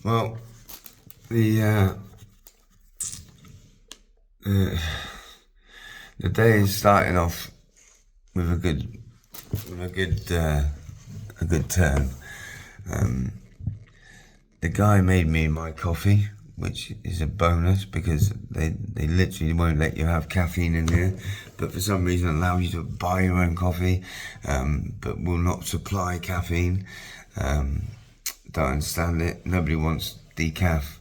Well, the the day is starting off with a good turn. The guy made me my coffee, which is a bonus because they literally won't let you have caffeine in there, but for some reason allow you to buy your own coffee, but will not supply caffeine. Don't understand it. Nobody wants decaf,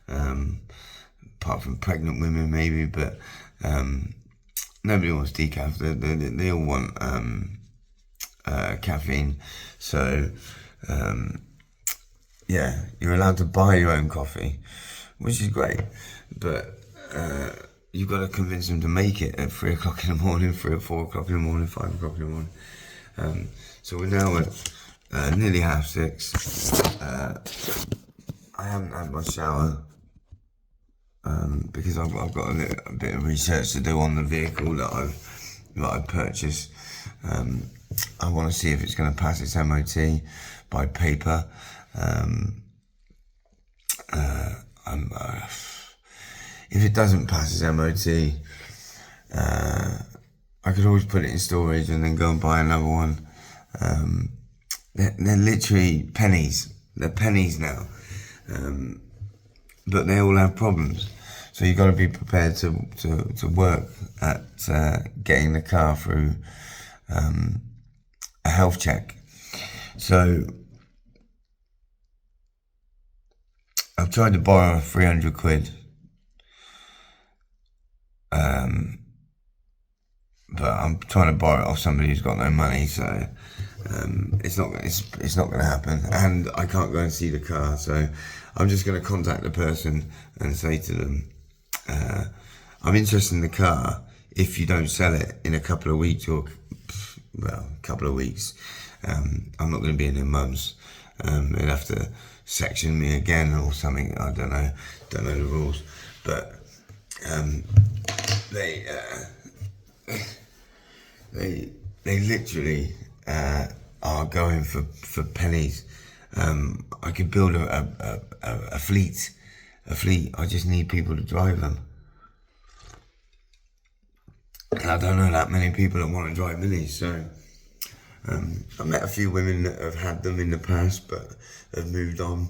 apart from pregnant women maybe, but nobody wants decaf. They all want caffeine. So yeah, you're allowed to buy your own coffee, which is great, but you've got to convince them to make it at 3 o'clock in the morning, 3 or 4 o'clock in the morning, 5 o'clock in the morning. So we're now at nearly 6:30. I haven't had my shower because I've got a bit of research to do on the vehicle that I've purchased. I want to see if it's going to pass its MOT by paper. If it doesn't pass its MOT, I could always put it in storage and then go and buy another one. They're literally pennies. They're pennies now, but they all have problems. So you've got to be prepared to work at getting the car through a health check. So I've tried to borrow 300 quid, but I'm trying to borrow it off somebody who's got no money, so it's not going to happen, and I can't go and see the car, so I'm just going to contact the person and say to them, I'm interested in the car. If you don't sell it in a couple of weeks, I'm not going to be in their mums. They'll have to section me again or something. I don't know the rules, but they literally are going for pennies. I could build a fleet. I just need people to drive them. And I don't know that many people that want to drive minis, so I met a few women that have had them in the past but have moved on.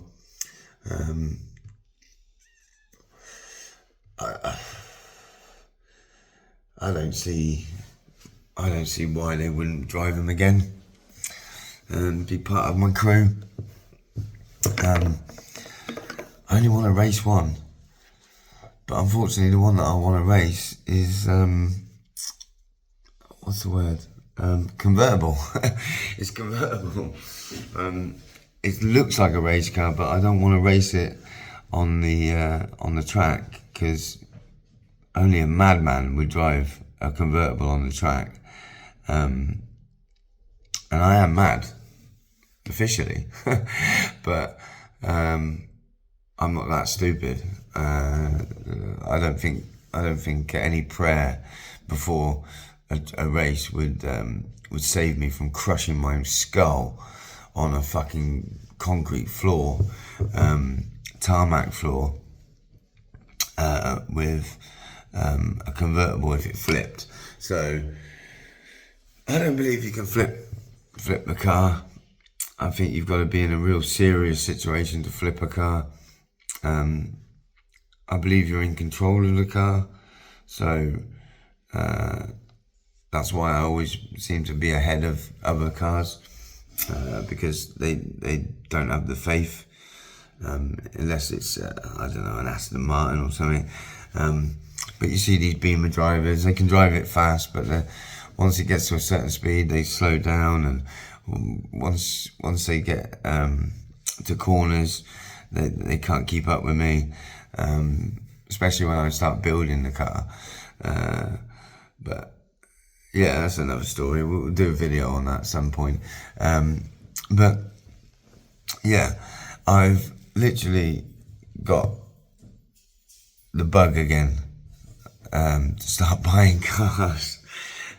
I don't see why they wouldn't drive them again and be part of my crew. I only want to race one, but unfortunately the one that I want to race is what's the word? Convertible. It's convertible. It looks like a race car, but I don't want to race it on the track because only a madman would drive a convertible on the track. And I am mad, officially, but I'm not that stupid. I don't think any prayer before a race would save me from crushing my skull on a fucking concrete floor, tarmac floor, with a convertible if it flipped. So I don't believe you can flip the car. I think you've got to be in a real serious situation to flip a car. I believe you're in control of the car, so that's why I always seem to be ahead of other cars, because they don't have the faith, unless it's I don't know, an Aston Martin or something. But you see these Beamer drivers, they can drive it fast, but once it gets to a certain speed, they slow down, and once they get to corners, they can't keep up with me, especially when I start building the car. But yeah, that's another story. We'll do a video on that at some point. But yeah, I've literally got the bug again, to start buying cars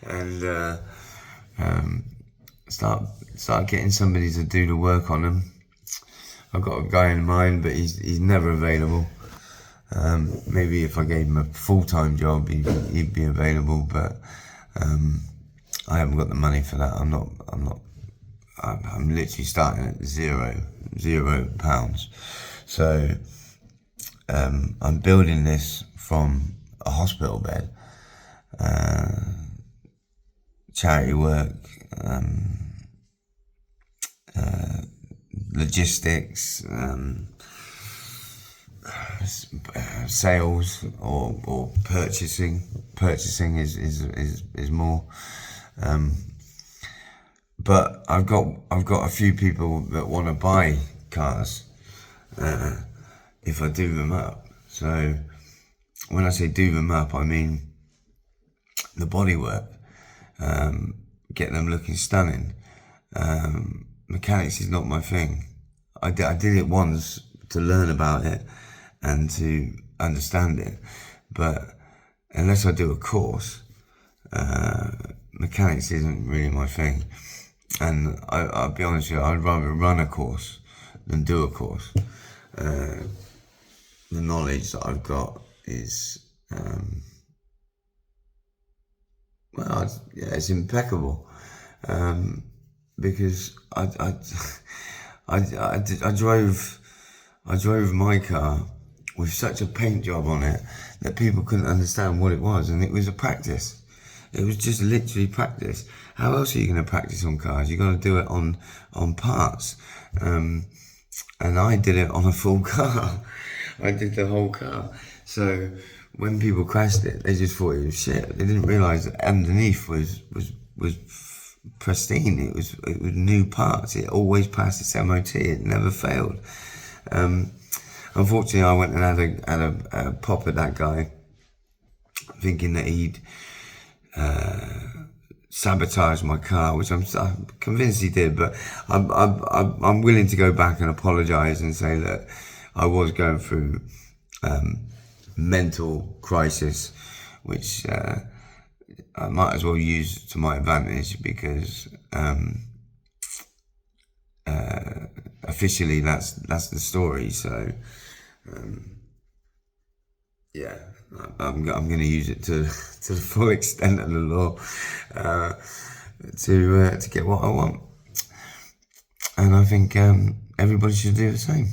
and start getting somebody to do the work on them. I've got a guy in mind, but he's never available. Maybe if I gave him a full-time job, he'd be available, but I haven't got the money for that. I'm literally starting at £0. So I'm building this from a hospital bed, charity work, logistics, sales or purchasing. Purchasing is more. But I've got a few people that want to buy cars if I do them up. So when I say do them up, I mean the bodywork, get them looking stunning. Mechanics is not my thing. I did it once to learn about it and to understand it, but unless I do a course, mechanics isn't really my thing. And I'll be honest with you, I'd rather run a course than do a course. The knowledge that I've got is, it's impeccable. Because I drove my car with such a paint job on it that people couldn't understand what it was, and it was a practice. It was just literally practice. How else are you going to practice on cars? You got to do it on parts, and I did it on a full car. I did the whole car. So when people crashed it, they just thought it was shit. They didn't realise that underneath was pristine. It was new parts. It always passed its MOT. It never failed. Unfortunately, I went and had a pop at that guy, thinking that he'd sabotage my car, which I'm convinced he did. But I'm willing to go back and apologise and say that I was going through mental crisis, which I might as well use to my advantage, because officially that's the story. So yeah, I'm going to use it to the full extent of the law to get what I want, and I think everybody should do the same.